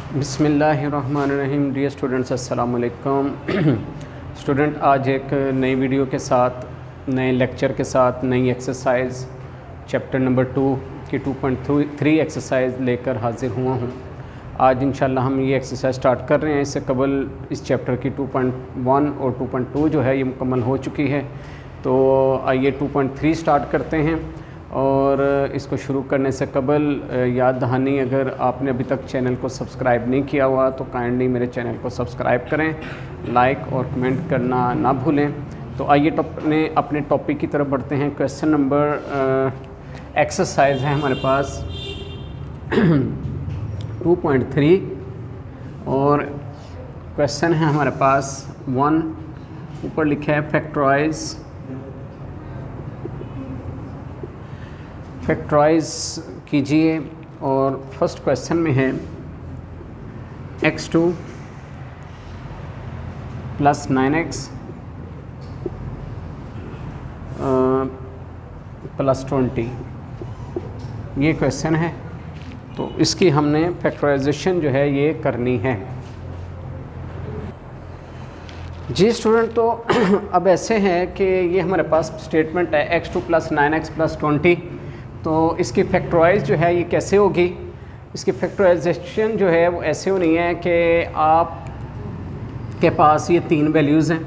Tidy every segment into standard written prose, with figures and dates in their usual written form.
बिस्मिल्लाहिर्रहमानिर्रहीम। Dear students, अस्सलाम वालेकुम। स्टूडेंट, आज एक नई वीडियो के साथ, नए लेक्चर के साथ, नई एक्सरसाइज चैप्टर नंबर 2 की 2.3 एक्सरसाइज लेकर हाजिर हुआ हूँ। आज इंशाल्लाह हम ये एक्सरसाइज स्टार्ट कर रहे हैं। इससे कबल इस चैप्टर की 2.1 और 2.2 जो है ये मुकम्मल हो चुकी है। तो आइए 2.3 स्टार्ट करते हैं। और इसको शुरू करने से कबल याद दहानी, अगर आपने अभी तक चैनल को सब्सक्राइब नहीं किया हुआ तो काइंडली मेरे चैनल को सब्सक्राइब करें, लाइक और कमेंट करना ना भूलें। तो आइए अपने टॉपिक की तरफ बढ़ते हैं। क्वेश्चन नंबर एक्सरसाइज है हमारे पास 2.3 और क्वेश्चन है हमारे पास 1। ऊपर लिखा है फैक्टराइज कीजिए। और फर्स्ट क्वेश्चन में है x2 प्लस 9x प्लस 20, ये क्वेश्चन है। तो इसकी हमने फैक्टराइजेशन जो है ये करनी है। जी स्टूडेंट, तो अब ऐसे है कि ये हमारे पास स्टेटमेंट है x2 प्लस 9x प्लस 20। तो इसकी फैक्टराइज जो है ये कैसे होगी? इसकी फैक्टराइजेशन जो है वो ऐसे होनी है कि आप के पास ये तीन वैल्यूज़ हैं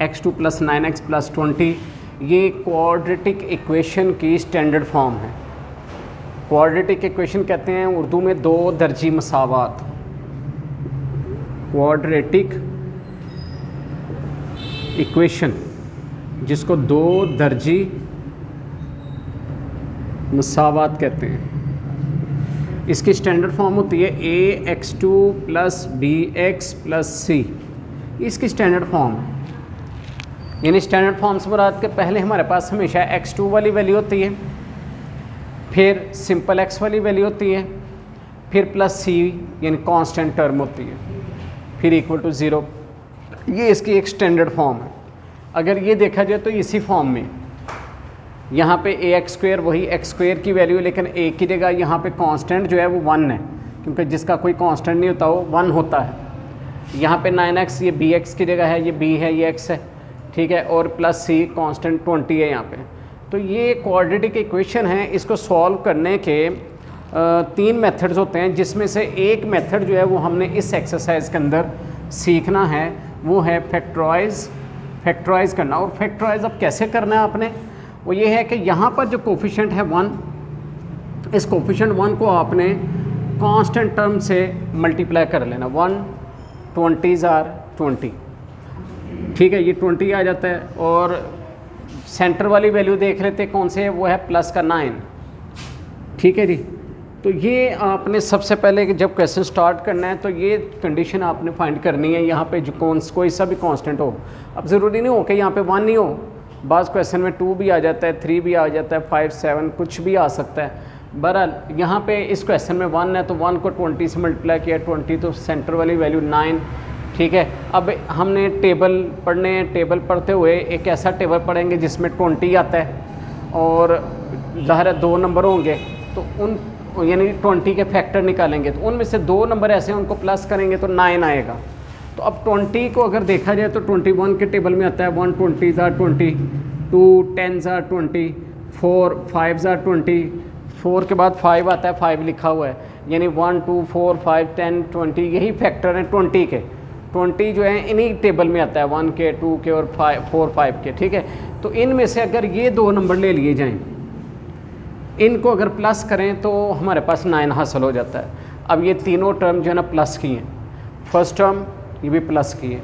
x2 प्लस 9x प्लस 20। ये क्वाड्रेटिक इक्वेशन की स्टैंडर्ड फॉर्म है। क्वाड्रेटिक इक्वेशन कहते हैं उर्दू में दो दर्जी मसावात। क्वाड्रेटिक इक्वेशन जिसको दो दर्जी मसावात कहते हैं, इसकी स्टैंडर्ड फॉर्म होती है ax2 plus bx plus c। इसकी स्टैंडर्ड फॉर्म, यानी स्टैंडर्ड फॉर्म से मुराद के पहले हमारे पास हमेशा x2 वाली वैल्यू होती है, फिर सिंपल x वाली वैल्यू होती है, फिर प्लस c यानी कांस्टेंट टर्म होती है, फिर इक्वल टू 0। ये इसकी एक स्टैंडर्ड फॉर्म है। अगर ये देखा जाए तो इसी फॉर्म में यहाँ पे ax² वही x² की वैल्यू, लेकिन a की जगह यहाँ पे कांस्टेंट जो है वो 1 है, क्योंकि जिसका कोई कांस्टेंट नहीं होता वो 1 होता है। यहाँ पे 9x ये bx की जगह है, ये b है, ये x है, ठीक है, और प्लस c कांस्टेंट 20 है यहाँ पे। तो ये क्वाड्रेटिक इक्वेशन है। इसको सॉल्व करने के तीन मेथड्स होते हैं, जिसमें से एक मेथड जो है वो हमने इस एक्सरसाइज के अंदर सीखना है, वो है फैक्टराइज करना। और फैक्टराइज अब कैसे करना है आपने, वो ये है कि यहाँ पर जो कोफिशिएंट है 1, इस कोफिशिएंट 1 को आपने कांस्टेंट टर्म से मल्टीप्लाई कर लेना। 1 20s आर 20, ठीक है, ये 20 आ जाता है। और सेंटर वाली वैल्यू देख लेते हैं कौन से है, वो है प्लस का 9, ठीक है जी। तो ये आपने सबसे पहले जब क्वेश्चन स्टार्ट करना है तो ये कंडीशन आपने फाइंड करनी है। यहाँ पे जो कोई सा भी कांस्टेंट हो, अब ज़रूरी नहीं हो कि यहाँ पे 1 नहीं हो, बाज़ क्वेश्चन में 2 भी आ जाता है, 3 भी आ जाता है, 5 7 कुछ भी आ सकता है। बहरहाल यहाँ पे इस क्वेश्चन में 1 है तो 1 को 20 से मल्टीप्लाई किया, 20 तो सेंटर वाली वैल्यू 9, ठीक है। अब हमने टेबल पढ़ने हैं। टेबल पढ़ते हुए एक ऐसा टेबल पढ़ेंगे जिसमें 20 आता है और ज़ाहिर है 2 नंबर होंगे, तो उन यानी 20 के फैक्टर निकालेंगे, तो उनमें से 2 नंबर ऐसे हैं उनको प्लस करेंगे तो 9 आएगा। तो अब 20 को अगर देखा जाए तो 21 के टेबल में आता है 1 20s are 20, 2 10s are 20, 4 5s are 20, 4 के बाद 5 आता है, 5 लिखा हुआ है, यानी 1 2 4 5 10 20, यही फैक्टर हैं 20 के। 20 जो है इन्हीं टेबल में आता है, 1 के 2 के और 4 5 के, ठीक है। तो इनमें से अगर ये 2 नंबर ले लिए जाएँ, इनको अगर प्लस करें तो हमारे पास 9 हासिल हो जाता है। अब ये तीनों टर्म जो है ना प्लस की हैं। फर्स्ट टर्म ये भी प्लस की है,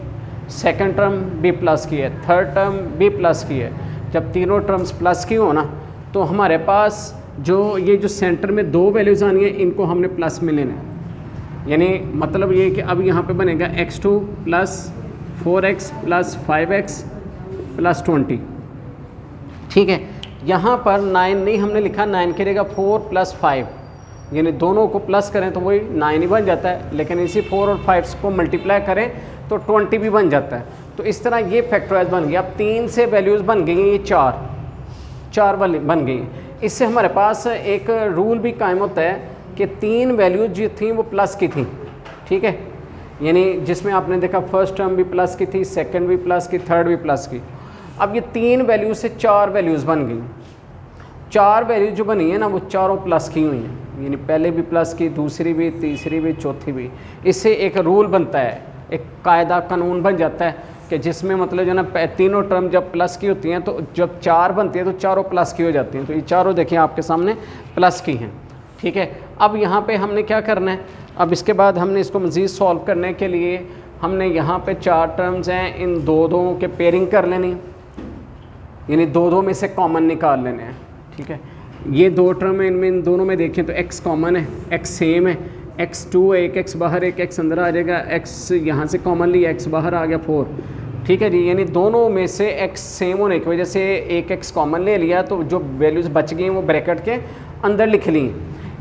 सेकंड टर्म भी प्लस की है, थर्ड टर्म भी प्लस की है। जब तीनों टर्म्स प्लस की हो ना, तो हमारे पास ये जो सेंटर में 2 वैल्यूज़ आनी है, इनको हमने प्लस में लेना है। यानी मतलब ये कि अब यहाँ पे बनेगा x2 plus 4x plus 5x plus 20, ठीक है। यहाँ पर 9 नहीं हमने लिखा, 9 की जगह 4 प्लस 5, यानी दोनों को प्लस करें तो वही 9 ही बन जाता है, लेकिन इसी 4 और 5 को मल्टीप्लाई करें तो 20 भी बन जाता है। तो इस तरह ये फैक्टराइज बन गया। अब 3 से वैल्यूज़ बन गई हैं, ये 4 वाली बन गई हैं। इससे हमारे पास एक रूल भी कायम होता है कि 3 वैल्यूज जो थी वो प्लस की थी, ठीक है, यानी जिसमें आपने देखा फर्स्ट टर्म भी प्लस की थी, सेकंड भी प्लस की, थर्ड भी प्लस की। अब ये 3 वैल्यूज से 4 वैल्यूज़ बन गई। 4 वैल्यूज जो बनी है ना वो चारों प्लस की हुई हैं, यानी पहले भी प्लस की, दूसरी भी, तीसरी भी, चौथी भी। इससे एक रूल बनता है, एक कायदा कानून बन जाता है कि जिसमें मतलब जो ना तीनों टर्म जब प्लस की होती हैं तो जब 4 बनती है तो चारों प्लस की हो जाती हैं। तो ये चारों देखिए आपके सामने प्लस की हैं, ठीक है। अब यहाँ पे हमने क्या करना है, अब इसके बाद हमने इसको मज़ीद सॉल्व करने के लिए हमने यहाँ पे 4 टर्म्स हैं, इन दो के पेयरिंग कर लेनी, यानी दो में से कॉमन निकाल लेने हैं, ठीक है। ये 2 टर्म है, इनमें इन दोनों में देखें तो x कॉमन है, x सेम है, x2 एक x बाहर एक x अंदर आ जाएगा, x यहाँ से कॉमन लिया, x बाहर आ गया 4, ठीक है जी। यानी दोनों में से x सेम होने की वजह से एक x कॉमन ले लिया, तो जो वैल्यूज़ बच गई हैं वो ब्रैकेट के अंदर लिख ली।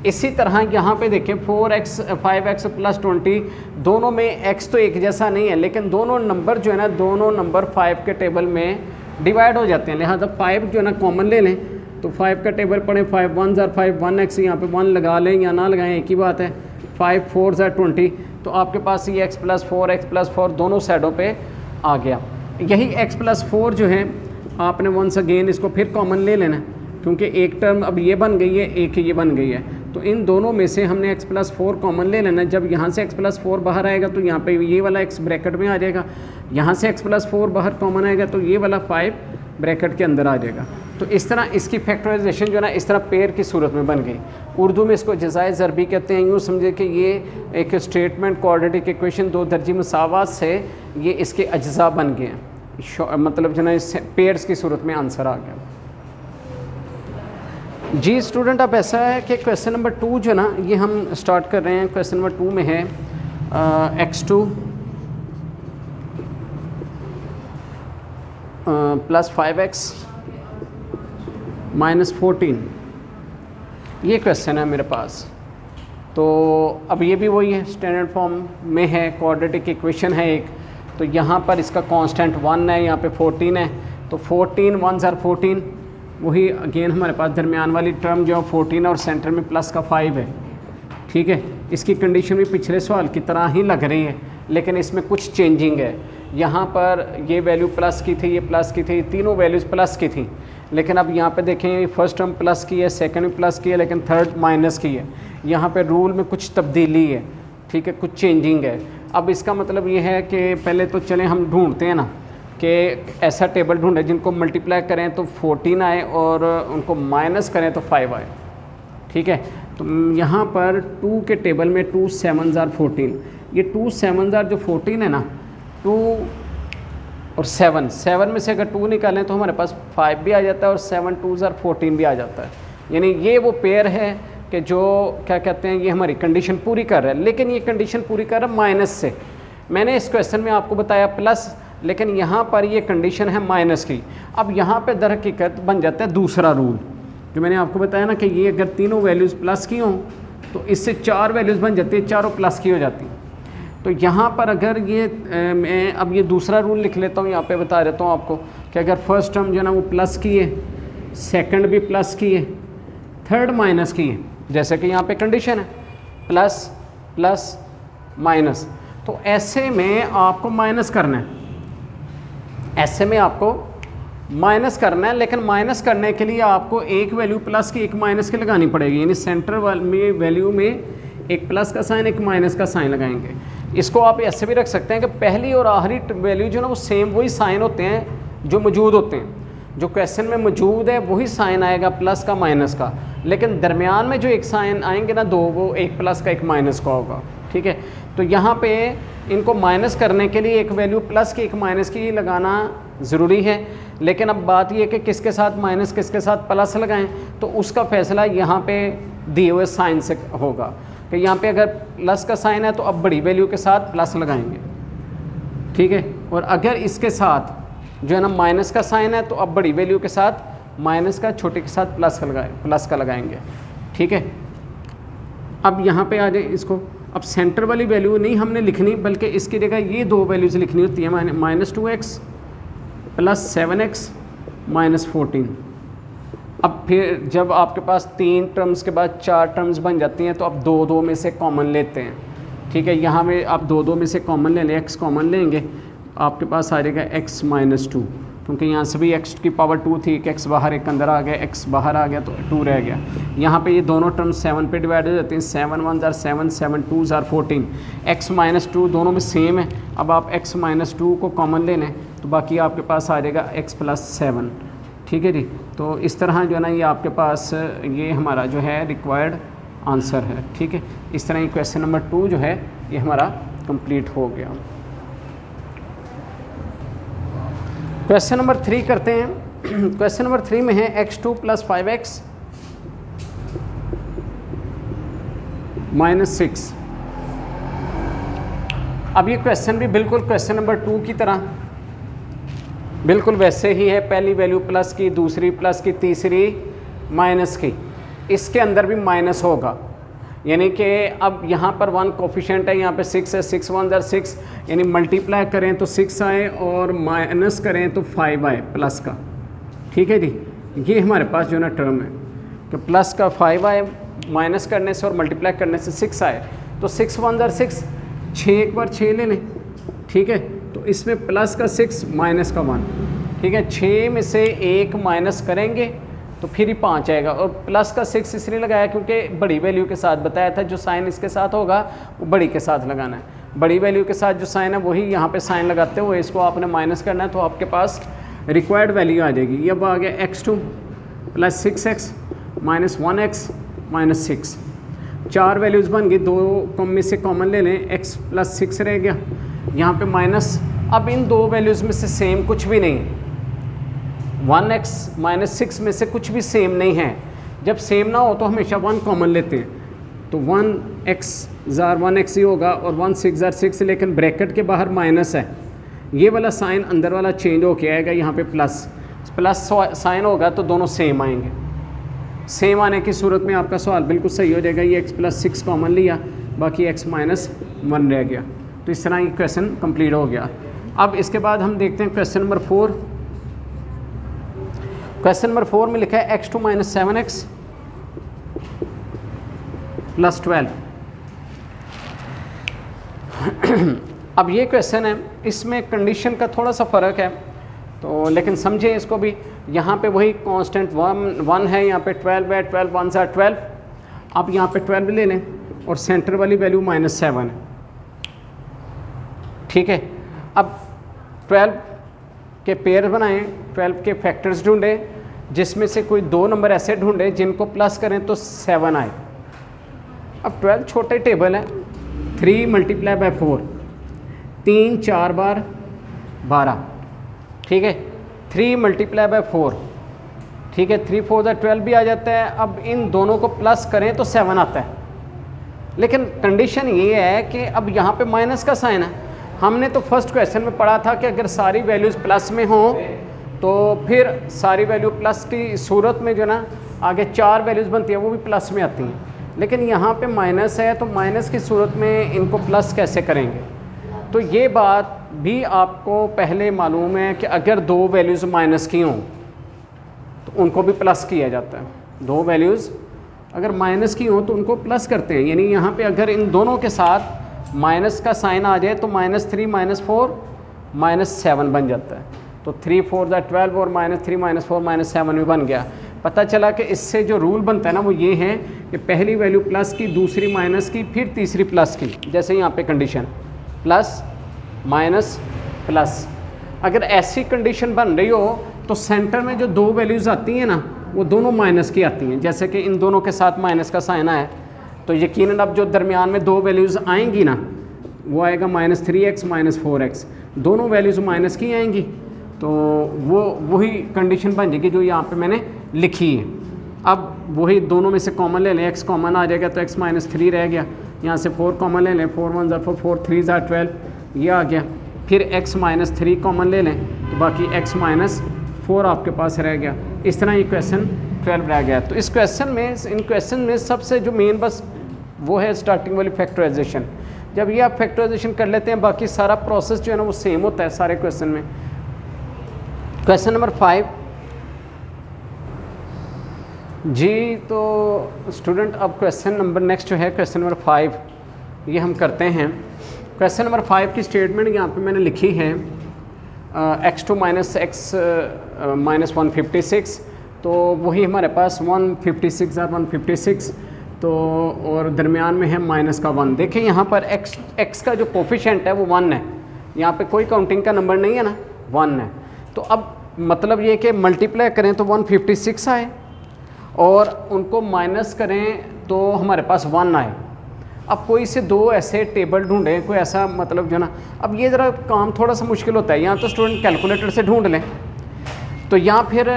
इसी तरह यहाँ पे देखें 4x 5x प्लस 20, दोनों में x तो एक जैसा नहीं है, लेकिन दोनों नंबर जो है ना, दोनों नंबर 5 के टेबल में डिवाइड हो जाते हैं, लिहाजा 5 जो है ना कॉमन ले लें। तो 5 का टेबल पढ़ें, 5 1 ज़ार 5 1x, यहाँ पे 1 लगा लें या ना लगाएं एक ही बात है। 5 4 ज़ार 20, तो आपके पास ये x प्लस 4 दोनों साइडों पे आ गया। यही x प्लस 4 जो है आपने वंस अगेन इसको फिर कॉमन ले लेना, क्योंकि एक टर्म अब ये बन गई है, एक ये बन गई है, तो इन दोनों में से हमने x प्लस 4 कॉमन ले लेना। जब यहाँ से x प्लस 4 बाहर आएगा तो यहाँ पे ये वाला x ब्रैकेट में आ जाएगा, यहाँ से x प्लस 4 बाहर कॉमन आएगा तो ये वाला 5 ब्रैकेट के अंदर आ जाएगा। तो इस तरह इसकी फैक्टराइजेशन जो है ना इस तरह पेयर की सूरत में बन गई। उर्दू में इसको जज़ाए ज़रबी कहते हैं। यूँ समझे कि ये एक स्टेटमेंट क्वाड्रेटिक इक्वेशन 2 दर्जी मसावात से ये इसके अज्जा बन गए हैं, मतलब जो है इस पेयर्स की सूरत में आंसर आ गया। जी स्टूडेंट, अब ऐसा है कि क्वेश्चन नंबर 2 जो ना ये हम स्टार्ट कर रहे हैं। क्वेश्चन नंबर 2 में है x2 प्लस 5x माइनस 14, ये क्वेश्चन है मेरे पास। तो अब ये भी वही है, स्टैंडर्ड फॉर्म में है, क्वाड्रेटिक इक्वेशन है एक, तो यहाँ पर इसका कांस्टेंट 1 है, यहाँ पे 14 है, तो 14 1 ज़ार 14, वही अगेन हमारे पास दरमियान वाली टर्म जो 14 और सेंटर में प्लस का 5 है, ठीक है। इसकी कंडीशन भी पिछले सवाल की तरह ही लग रही है, लेकिन इसमें कुछ चेंजिंग है। यहाँ पर ये वैल्यू प्लस की थी, ये प्लस की थी, तीनों वैल्यूज़ प्लस की थी, लेकिन अब यहाँ पे देखें फर्स्ट टर्म प्लस की है, सेकंड भी प्लस की है, लेकिन थर्ड माइनस की है। यहाँ पे रूल में कुछ तब्दीली है, ठीक है, कुछ चेंजिंग है। अब इसका मतलब ये है कि पहले तो चलें हम ढूंढते हैं ना कि ऐसा टेबल ढूंढे जिनको मल्टीप्लाई करें तो 14 आए और उनको माइनस करें तो 5 आए, ठीक है। तो यहाँ पर 2 के टेबल में 2 7 ज़ार 14, ये 2 7 ज़ार जो 14 है ना, 2 और 7 में से अगर 2 निकालें तो हमारे पास 5 भी आ जाता है और 7 2 ज़ार 14 भी आ जाता है। यानी ये वो पेयर है कि जो क्या कहते हैं, ये हमारी कंडीशन पूरी कर रहा है, लेकिन ये कंडीशन पूरी कर रहा है माइनस से। मैंने इस क्वेश्चन में आपको बताया प्लस, लेकिन यहाँ पर ये कंडीशन है माइनस की। अब यहाँ पे दर हकीकत बन जाता है दूसरा रूल, जो मैंने आपको बताया ना कि ये अगर तीनों वैल्यूज़ प्लस की हों तो इससे 4 वैल्यूज़ बन जाती है, चारों प्लस की हो जाती हैं। तो यहाँ पर अगर ये मैं अब ये दूसरा रूल लिख लेता हूँ, यहाँ पे बता देता हूँ आपको कि अगर फर्स्ट टर्म जो है ना वो प्लस की है, सेकंड भी प्लस की है, थर्ड माइनस की है, जैसे कि यहाँ पे कंडीशन है प्लस प्लस माइनस, तो ऐसे में आपको माइनस करना है, ऐसे में आपको माइनस करना है। लेकिन माइनस करने के लिए आपको एक वैल्यू प्लस की एक माइनस की लगानी पड़ेगी, यानी सेंटर में वैल्यू में एक प्लस का साइन एक माइनस का साइन लगाएंगे। इसको आप ऐसे भी रख सकते हैं कि पहली और आखिरी वैल्यू जो ना वो सेम वही साइन होते हैं जो मौजूद होते हैं, जो क्वेश्चन में मौजूद है वही साइन आएगा प्लस का माइनस का, लेकिन दरमियान में जो एक साइन आएंगे ना 2, वो एक प्लस का एक माइनस का होगा, ठीक है। तो यहाँ पे इनको माइनस करने के लिए एक वैल्यू प्लस की एक माइनस की लगाना ज़रूरी है, लेकिन अब बात यह कि किसके साथ माइनस किसके साथ प्लस लगाएं, तो उसका फैसला यहाँ पे दिए हुए साइन से होगा कि यहाँ पे अगर प्लस का साइन है तो अब बड़ी वैल्यू के साथ प्लस लगाएंगे, ठीक है। और अगर इसके साथ जो है ना माइनस का साइन है तो अब बड़ी वैल्यू के साथ माइनस का, छोटे के साथ प्लस का लगाएंगे, ठीक है। अब यहाँ पे आ जाए इसको, अब सेंटर वाली वैल्यू नहीं हमने लिखनी, बल्कि इसकी जगह ये 2 वैल्यूज़ लिखनी होती है, minus 2x plus 7x minus 14। अब फिर जब आपके पास 3 टर्म्स के बाद 4 टर्म्स बन जाती हैं तो अब 2 में से कॉमन लेते हैं, ठीक है, यहाँ में आप दो दो में से कॉमन ले लें, एक्स कॉमन लेंगे, आपके पास आ जाएगा एक्स माइनस टू, क्योंकि यहाँ से भी एक्स की पावर टू थी, एक एक्स बाहर एक अंदर आ गया, एक्स बाहर आ गया तो टू रह गया। यहाँ पे ये दोनों टर्म 7 पे डिवाइड हो जाते हैं, 7 1 ज़ार 7, 7 2 ज़ार 14, एक्स माइनस टू दोनों में सेम है। अब आप एक्स माइनस टू को कॉमन ले लें तो बाकी आपके पास आ जाएगा एक्स प्लस 7। ठीक है जी, तो इस तरह जो है ना ये आपके पास ये हमारा जो है रिक्वायर्ड आंसर है। ठीक है, इस तरह ये क्वेश्चन नंबर 2 जो है ये हमारा कंप्लीट हो गया। क्वेश्चन नंबर 3 करते हैं। क्वेश्चन नंबर 3 में है x2 प्लस 5x माइनस 6। अब ये क्वेश्चन भी बिल्कुल क्वेश्चन नंबर 2 की तरह बिल्कुल वैसे ही है, पहली वैल्यू प्लस की, दूसरी प्लस की, तीसरी माइनस की, इसके अंदर भी माइनस होगा, यानी कि अब यहाँ पर 1 कोफिशिएंट है, यहाँ पे 6 है, 6 1 ज़ार 6, यानी मल्टीप्लाई करें तो 6 आए और माइनस करें तो 5 आए प्लस का। ठीक है जी, ये हमारे पास जो ना टर्म है कि प्लस का 5 आए माइनस करने से और मल्टीप्लाई करने से 6 आए, तो 6 1 ज़ार 6, 6 एक बार 6 ले लें। ठीक है, तो इसमें प्लस का 6 माइनस का 1। ठीक है, 6 में से 1 माइनस करेंगे तो फिर ही 5 आएगा, और प्लस का 6 इसलिए लगाया क्योंकि बड़ी वैल्यू के साथ बताया था, जो साइन इसके साथ होगा वो बड़ी के साथ लगाना है, बड़ी वैल्यू के साथ जो साइन है वही यहाँ पे साइन लगाते हुए इसको आपने माइनस करना है, तो आपके पास रिक्वायर्ड वैल्यू आ जाएगी। ये अब आ गया x2 plus 6x minus 1x minus 6, 4 values बन गई, दो में से कॉमन ले लें, x प्लस 6 रह गया, यहाँ पे माइनस। अब इन दो वैल्यूज़ में से सेम कुछ भी नहीं है, 1x माइनस 6 में से कुछ भी सेम नहीं है। जब सेम ना हो तो हमेशा 1 कॉमन लेते हैं, तो 1x ज़ार 1x ही होगा और 1 6 ज़ार 6, लेकिन ब्रैकेट के बाहर माइनस है, ये वाला साइन अंदर वाला चेंज होके आएगा, यहाँ पे प्लस साइन होगा तो दोनों सेम आएंगे। सेम आने की सूरत में आपका सवाल बिल्कुल सही हो जाएगा, ये x प्लस 6 कॉमन लिया, बाकी x माइनस 1 रह गया, तो इस तरह ये क्वेश्चन कंप्लीट हो गया। अब इसके बाद हम देखते हैं क्वेश्चन नंबर 4। क्वेश्चन नंबर 4 में लिखा है x2 माइनस 7x प्लस 12। अब ये क्वेश्चन है, इसमें कंडीशन का थोड़ा सा फ़र्क है, तो लेकिन समझे इसको भी। यहाँ पे वही कांस्टेंट 1 है, यहाँ पे 12 है, 12 1 ज़ार 12। अब यहाँ पे 12 ले लें और सेंटर वाली वैल्यू माइनस 7 है। ठीक है, अब 12 के पेयर बनाएं, 12 के फैक्टर्स ढूंढें, जिसमें से कोई 2 नंबर ऐसे ढूंढें जिनको प्लस करें तो 7 आए। अब 12 छोटे टेबल है, 3 मल्टीप्लाई बाय 4, 3 4 बार 12। ठीक है, 3 मल्टीप्लाई बाय 4, ठीक है, 3 4 ज़ार 12 भी आ जाता है। अब इन दोनों को प्लस करें तो 7 आता है, लेकिन कंडीशन ये है कि अब यहाँ पे माइनस का साइन है। हमने तो फर्स्ट क्वेश्चन में पढ़ा था कि अगर सारी वैल्यूज़ प्लस में हों तो फिर सारी वैल्यू प्लस की सूरत में जो ना आगे 4 वैल्यूज़ बनती है वो भी प्लस में आती हैं, लेकिन यहाँ पे माइनस है तो माइनस की सूरत में इनको प्लस कैसे करेंगे। तो ये बात भी आपको पहले मालूम है कि अगर 2 वैल्यूज़ माइनस की हों तो उनको भी प्लस किया जाता है। 2 वैल्यूज़ अगर माइनस की हों तो उनको प्लस करते हैं, यानी यहाँ पे अगर इन दोनों के साथ माइनस का साइन आ जाए तो -3 -4 -7 बन जाता है। तो 3 4 ज़ार 12 और -3 -4 -7 भी बन गया। पता चला कि इससे जो रूल बनता है ना वो ये है कि पहली वैल्यू प्लस की, दूसरी माइनस की, फिर तीसरी प्लस की, जैसे यहाँ पे कंडीशन प्लस माइनस प्लस। अगर ऐसी कंडीशन बन रही हो तो सेंटर में जो 2 वैल्यूज़ आती हैं ना वो दोनों माइनस की आती हैं, जैसे कि इन दोनों के साथ माइनस का साइन है, तो यकीनन अब जो दरमियान में 2 वैल्यूज़ आएंगी ना वो आएगा -3x -4x, दोनों वैल्यूज़ माइनस की आएंगी, तो वो वही कंडीशन बन जाएगी जो यहाँ पे मैंने लिखी है। अब वही दोनों में से कॉमन ले लें, x कॉमन आ जाएगा तो x -3 रह गया, यहाँ से 4 कॉमन ले लें, 4 1 ज़ार 4, 4 3 ज़ार 12 ये आ गया, फिर x -3 कॉमन ले लें तो बाकी x -4 आपके पास रह गया। इस तरह ये क्वेश्चन 12 रह गया। तो इस क्वेश्चन में, इन क्वेश्चन में सबसे जो मेन बस वो है स्टार्टिंग वाली फैक्टराइजेशन। जब ये आप फैक्टराइजेशन कर लेते हैं बाकी सारा प्रोसेस जो है ना वो सेम होता है सारे क्वेश्चन में। क्वेश्चन नंबर 5 जी, तो स्टूडेंट अब क्वेश्चन नंबर नेक्स्ट जो है क्वेश्चन नंबर 5, ये हम करते हैं। क्वेश्चन नंबर 5 की स्टेटमेंट यहाँ पे मैंने लिखी है x2 माइनस एक्स माइनस 156, तो वही हमारे पास 156 और 156, तो और दरमियान में है माइनस का 1। देखिए यहाँ पर x का जो कोफिशिएंट है वो 1 है, यहाँ पे कोई काउंटिंग का नंबर नहीं है ना, 1 है। तो अब मतलब ये कि मल्टीप्लाई करें तो 156 आए और उनको माइनस करें तो हमारे पास 1 आए। अब कोई से दो ऐसे टेबल ढूंढें, कोई ऐसा मतलब जो ना, अब ये ज़रा काम थोड़ा सा मुश्किल होता है। यहाँ तो स्टूडेंट कैलकुलेटर से ढूंढ लें, तो यहाँ फिर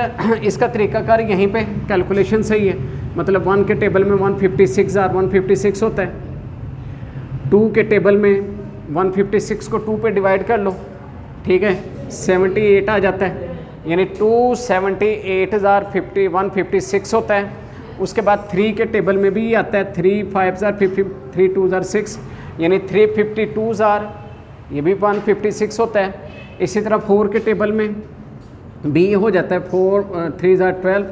इसका तरीकाकार यहीं पे कैलकुलेशन सही है। मतलब 1 के टेबल में 156 और 156 होता है, 2 के टेबल में 156 को 2 पे डिवाइड कर लो, ठीक है, 78 आ जाता है, यानी 278 156 होता है। उसके बाद 3 के टेबल में भी आता है, 3 5 50, 3 2 6, यानी 352 ये भी 156 होता है। इसी तरह 4 के टेबल में भी हो जाता है, 4 3 12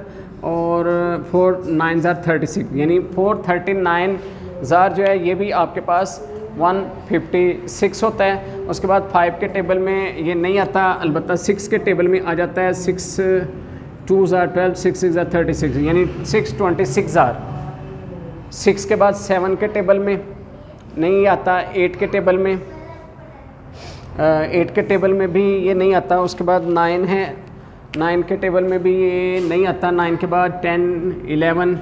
और 4 9 36, यानी 439 जो है ये भी आपके पास 156 होता है। उसके बाद 5 के टेबल में ये नहीं आता, अलबत्ता 6 के टेबल में आ जाता है, 6 2 12, 6 6 36, यानी 626 6 के बाद 7 के टेबल में नहीं आता, 8 के टेबल में 8 के टेबल में भी ये नहीं आता। उसके बाद 9 है, 9 के टेबल में भी ये नहीं आता। 9 के बाद 10 11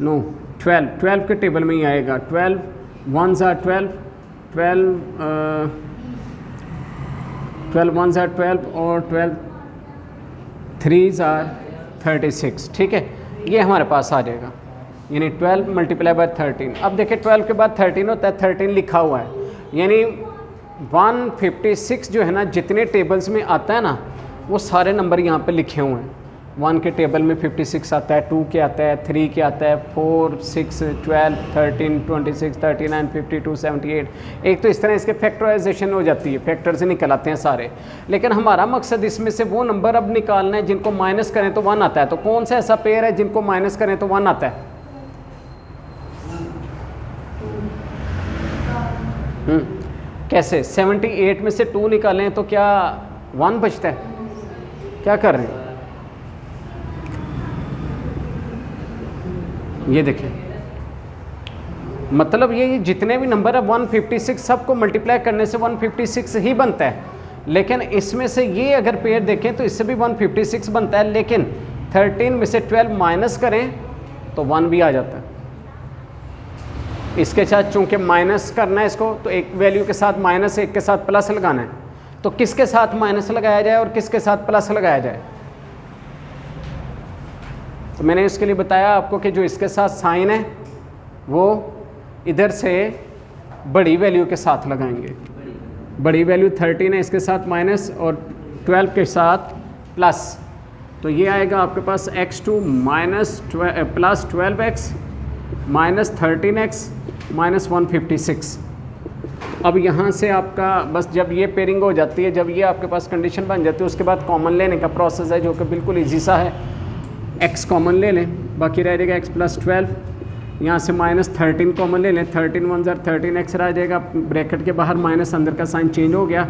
नो 12 के टेबल में ही आएगा। 12 1 12 12 12 1 12 और 12 3 36, ठीक है, ये हमारे पास आ जाएगा, यानी 12 मल्टीप्लाई बाय 13। अब देखिए 12 के बाद 13 होता है, 13 लिखा हुआ है, यानी 156 जो है ना, जितने टेबल्स में आता है ना वो सारे नंबर यहाँ पे लिखे हुए हैं। 1 के टेबल में 56 आता है, 2 के आता है, 3 के आता है, 4 6 12 13 26 39 52 78। एक तो इस तरह इसके फैक्टराइजेशन हो जाती है, फैक्टर से निकल आते हैं सारे। लेकिन हमारा मकसद इसमें से वो नंबर अब निकालना है जिनको माइनस करें तो 1 आता है। तो कौन सा ऐसा पेयर है जिनको माइनस करें तो 1 आता है? कैसे? 78 में से 2 निकालें तो क्या 1 बचता है? क्या कर रहे हैं? ये देखिए, मतलब ये जितने भी नंबर है 156 सबको मल्टीप्लाई करने से 156 ही बनता है। लेकिन इसमें से ये अगर पेयर देखें तो इससे भी 156 बनता है, लेकिन 13 में से 12 माइनस करें तो 1 भी आ जाता है। इसके साथ चूंकि माइनस करना है इसको, तो एक वैल्यू के साथ माइनस, एक के साथ प्लस लगाना है। तो किसके साथ माइनस लगाया जाए और किसके साथ प्लस लगाया जाए? तो मैंने इसके लिए बताया आपको कि जो इसके साथ साइन है वो इधर से बड़ी वैल्यू के साथ लगाएंगे। बड़ी वैल्यू 13 है, इसके साथ माइनस, और 12 के साथ प्लस। तो ये आएगा आपके पास x2 minus plus 12x minus 13x minus 156। अब यहाँ से आपका बस जब ये पेयरिंग हो जाती है, जब ये आपके पास कंडीशन बन जाती है, उसके बाद कॉमन लेने का प्रोसेस है जो कि बिल्कुल ईजी सा है। x कॉमन ले लें, बाकी रह जाएगा x प्लस 12, यहाँ से माइनस 13 कॉमन ले लें, 13 1 13x रह जाएगा, ब्रैकेट के बाहर माइनस, अंदर का साइन चेंज हो गया,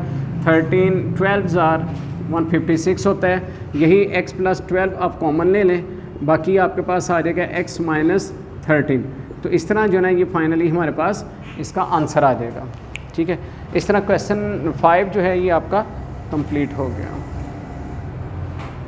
13 12 156 होता है। यही x प्लस 12 आप कॉमन ले लें, बाकी आपके पास आ जाएगा x माइनस 13। तो इस तरह जो है ना ये फाइनली हमारे पास इसका आंसर आ जाएगा, ठीक है। इस तरह क्वेश्चन 5 जो है ये आपका कंप्लीट हो गया।